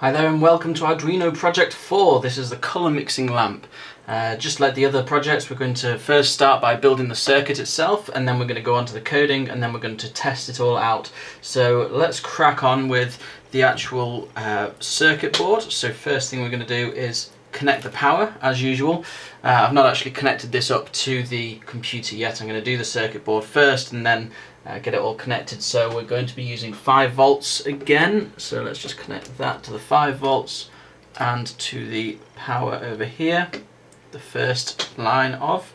Hi there and welcome to Arduino Project 4. This is the colour mixing lamp. Just like the other projects, we're going to first start by building the circuit itself, and then we're going to go on to the coding, and then we're going to test it all out. So let's crack on with the actual circuit board. So first thing we're going to do is connect the power as usual. I've not actually connected this up to the computer yet. I'm going to do the circuit board first and then get it all connected. So we're going to be using 5 volts again. So let's just connect that to the 5 volts and to the power over here, the first line of,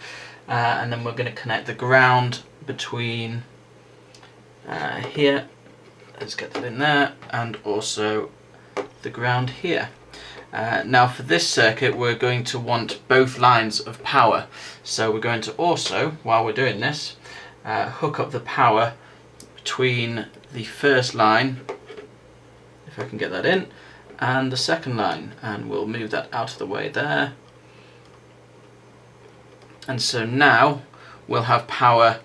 and then we're going to connect the ground between here. Let's get that in there, and also the ground here. Now for this circuit we're going to want both lines of power, so we're going to also, while we're doing this, hook up the power between the first line, if I can get that in, and the second line, and we'll move that out of the way there. And so now we'll have power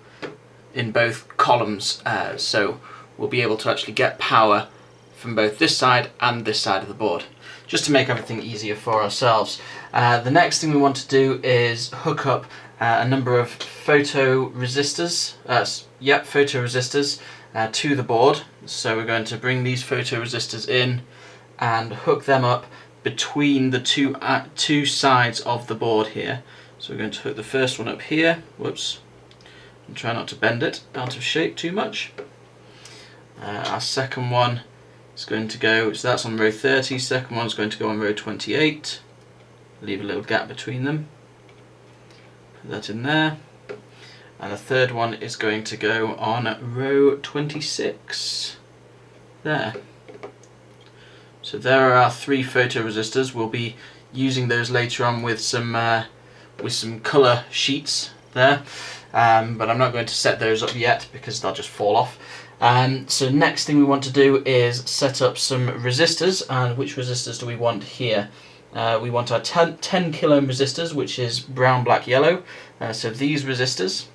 in both columns, so we'll be able to actually get power from both this side and this side of the board, just to make everything easier for ourselves. The next thing we want to do is hook up a number of photoresistors to the board. So we're going to bring these photoresistors in and hook them up between the two sides of the board here. So we're going to hook the first one up here, whoops, and try not to bend it out of shape too much. Our second one is going to go, so that's on row 30, second one is going to go on row 28, leave a little gap between them, put that in there, and the third one is going to go on row 26, there. So there are our 3 photoresistors. We'll be using those later on with some colour sheets there, but I'm not going to set those up yet because they'll just fall off. So next thing we want to do is set up some resistors. And which resistors do we want here? We want our 10 kilo ohm resistors, which is brown, black, yellow. So these resistors,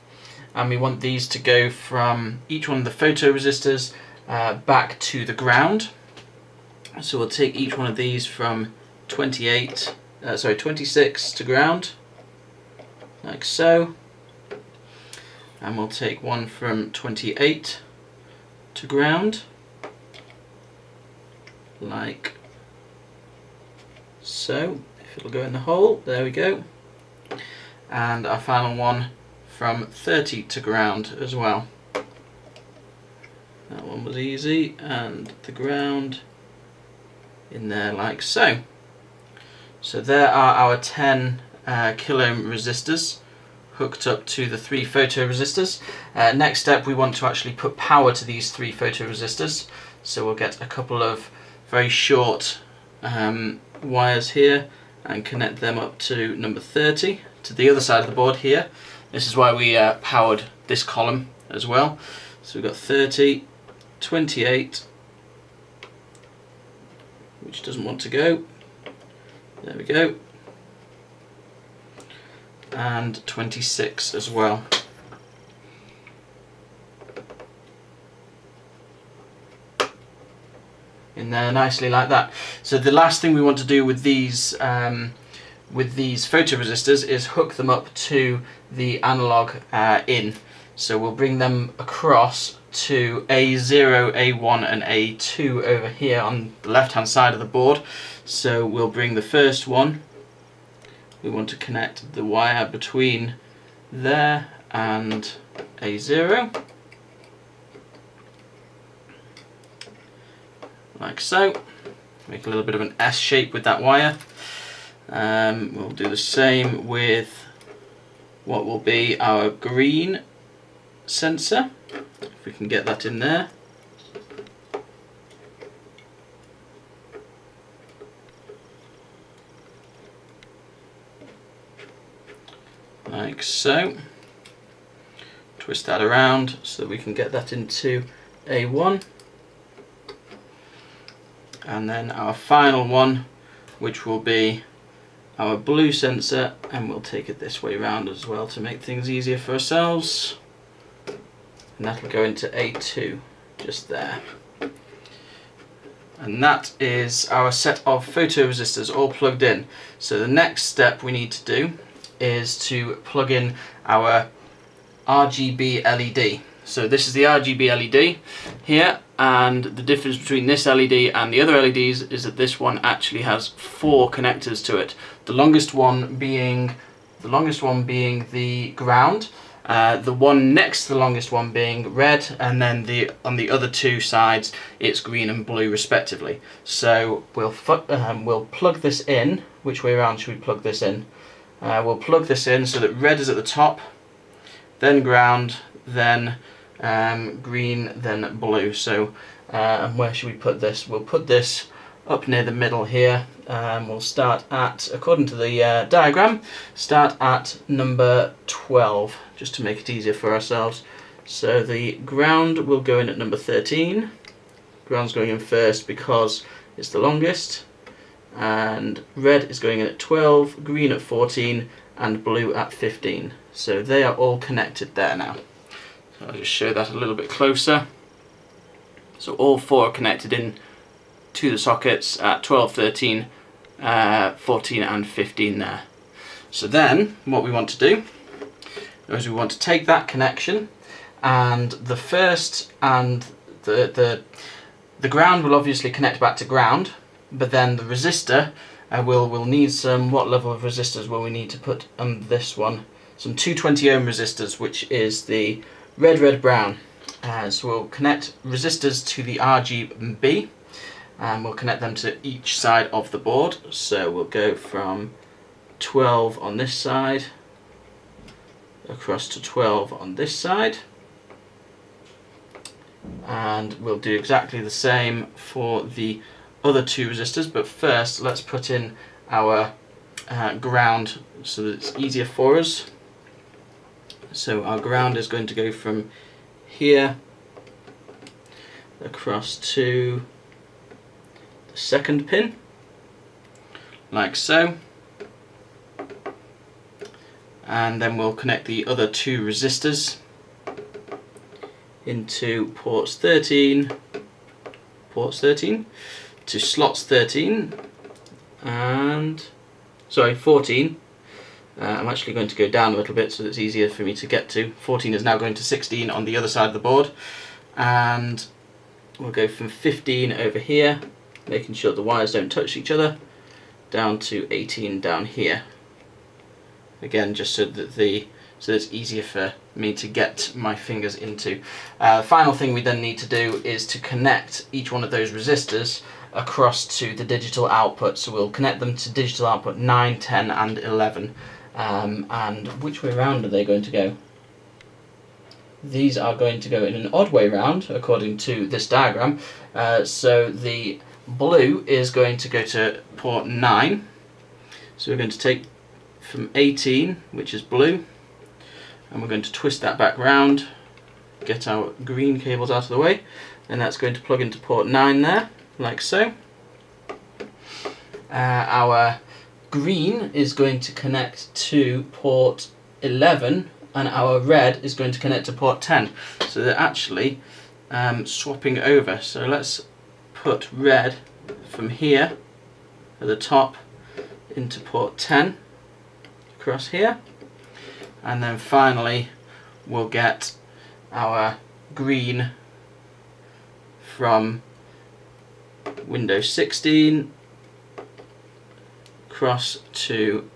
and we want these to go from each one of the photoresistors back to the ground. So we'll take each one of these from 26 to ground, like so, and we'll take one from 28 to ground, like so, if it'll go in the hole, there we go, and our final one from 30 to ground as well. That one was easy, and the ground in there like so. So there are our 10 kilo ohm resistors hooked up to the 3 photoresistors. Next step, we want to actually put power to these 3 photoresistors. So we'll get a couple of very short wires here and connect them up to number 30 to the other side of the board here. This is why we powered this column as well. So we've got 30, 28, which doesn't want to go, there we go, and 26 as well. In there nicely like that. So the last thing we want to do with these photoresistors is hook them up to the analog in. So we'll bring them across to A0, A1 and A2 over here on the left hand side of the board. So we'll bring the first one, we want to connect the wire between there and A0, like so. Make a little bit of an S shape with that wire. We'll do the same with what will be our green sensor, if we can get that in there. Like so. Twist that around so that we can get that into A1. And then our final one, which will be our blue sensor, and we'll take it this way around as well to make things easier for ourselves. And that'll go into A2, just there. And that is our set of photoresistors all plugged in. So the next step we need to do is to plug in our RGB LED. So this is the RGB LED here, and the difference between this LED and the other LEDs is that this one actually has 4 connectors to it. The longest one being the ground, the one next to the longest one being red, and then on the other 2 sides it's green and blue respectively. So we'll plug this in. Which way around should we plug this in? We'll plug this in so that red is at the top, then ground, then green, then blue. So and where should we put this? We'll put this up near the middle here. We'll start at, according to the diagram, start at number 12, just to make it easier for ourselves. So the ground will go in at number 13. Ground's going in first because it's the longest, and red is going in at 12, green at 14, and blue at 15. So they are all connected there now. So I'll just show that a little bit closer. So all 4 are connected in to the sockets at 12, 13, 14 and 15 there. So then what we want to do is we want to take that connection, and the first and the ground will obviously connect back to ground, but then the resistor will need some, what level of resistors will we need to put on this one? Some 220 ohm resistors, which is the red, brown. So we'll connect resistors to the RGB, and we'll connect them to each side of the board. So we'll go from 12 on this side across to 12 on this side, and we'll do exactly the same for the other 2 resistors. But first let's put in our ground so that it's easier for us. So our ground is going to go from here across to the second pin, like so, and then we'll connect the other 2 resistors into ports 13 to slots 13 and 14. I'm actually going to go down a little bit so that it's easier for me to get to. 14 is now going to 16 on the other side of the board, and we'll go from 15 over here, making sure the wires don't touch each other, down to 18 down here. Again, just so that it's easier for me to get my fingers into. The final thing we then need to do is to connect each one of those resistors across to the digital output. So we'll connect them to digital output 9, 10 and 11. And which way round are they going to go? These are going to go in an odd way round according to this diagram. So the blue is going to go to port 9. So we're going to take from 18, which is blue, and we're going to twist that back round, get our green cables out of the way, and that's going to plug into port 9 there, like so. Our green is going to connect to port 11, and our red is going to connect to port 10. So they're actually swapping over. So let's put red from here at the top into port 10 across here, and then finally we'll get our green from Windows 16 across to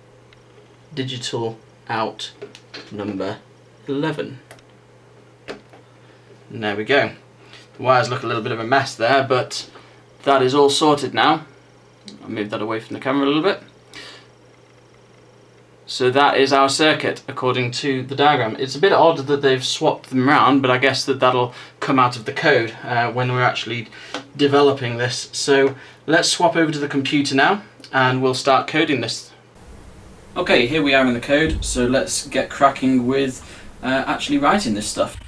digital out number 11. And there we go. The wires look a little bit of a mess there, but that is all sorted now. I'll move that away from the camera a little bit. So that is our circuit according to the diagram. It's a bit odd that they've swapped them around, but I guess that'll come out of the code when we're actually developing this. So let's swap over to the computer now and we'll start coding this. Okay, here we are in the code, so let's get cracking with actually writing this stuff.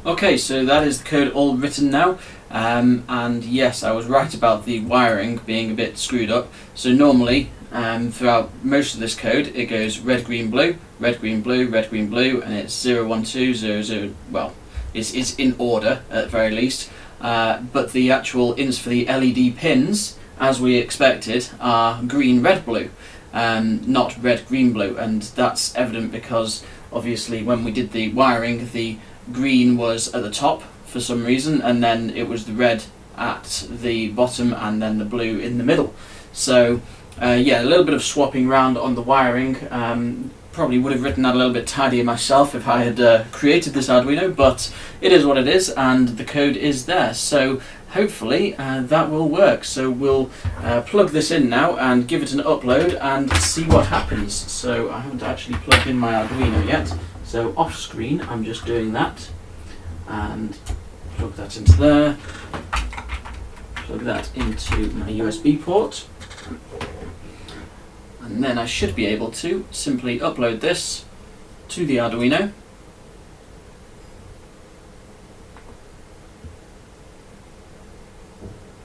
Okay, so that is the code all written now, and yes, I was right about the wiring being a bit screwed up. So normally, throughout most of this code, it goes red, green, blue, red, green, blue, red, green, blue, and it's 0, 1, 2, 0, 0, well, it's in order at the very least, but the actual ins for the LED pins, as we expected, are green, red, blue, not red, green, blue, and that's evident because obviously when we did the wiring, the green was at the top for some reason, and then it was the red at the bottom, and then the blue in the middle. So yeah, a little bit of swapping around on the wiring. Probably would have written that a little bit tidier myself if I had created this Arduino, but it is what it is, and the code is there. So hopefully that will work. So we'll plug this in now and give it an upload and see what happens. So I haven't actually plugged in my Arduino yet. So off screen, I'm just doing that, and plug that into there, plug that into my USB port, and then I should be able to simply upload this to the Arduino.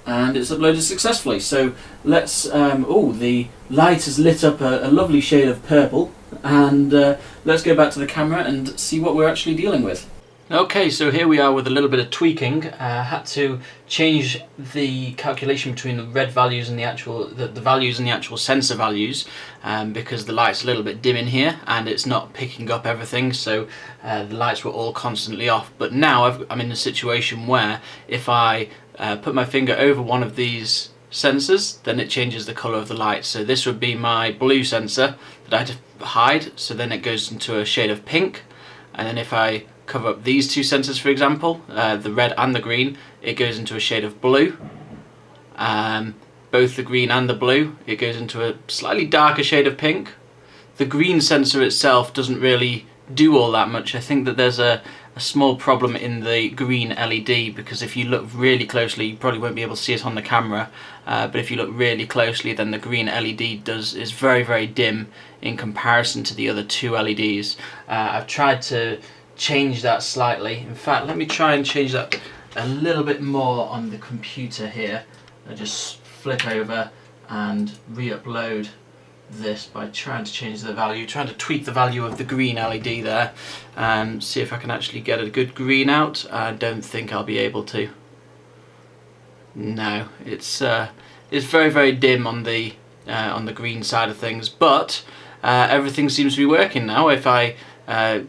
And it's uploaded successfully. So let's, oh, the light has lit up a lovely shade of purple, and let's go back to the camera and see what we're actually dealing with. Okay, so here we are with a little bit of tweaking. Had to change the calculation between the red values and the actual the values and the actual sensor values, because the light's a little bit dim in here and it's not picking up everything, so the lights were all constantly off. But now I'm in a situation where if I put my finger over one of these sensors, then it changes the colour of the light. So this would be my blue sensor that I had to hide, so then it goes into a shade of pink. And then if I cover up these two sensors, for example, the red and the green, it goes into a shade of blue. Both the green and the blue, it goes into a slightly darker shade of pink. The green sensor itself doesn't really do all that much. I think that there's a small problem in the green LED, because if you look really closely, you probably won't be able to see it on the camera, but if you look really closely, then the green LED is very, very dim in comparison to the other two LEDs. I've tried to change that slightly. In fact, let me try and change that a little bit more on the computer here. I just flip over and re-upload this by trying to change the value, trying to tweak the value of the green LED there, and see if I can actually get a good green out. I don't think I'll be able to. No, it's very, very dim on the green side of things, but everything seems to be working now. If I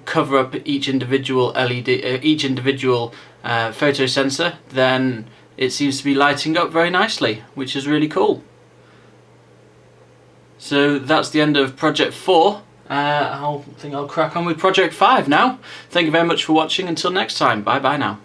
cover up each individual LED, each individual photo sensor, then it seems to be lighting up very nicely, which is really cool. So that's the end of Project 4. I think I'll crack on with Project 5 now. Thank you very much for watching. Until next time, bye bye now.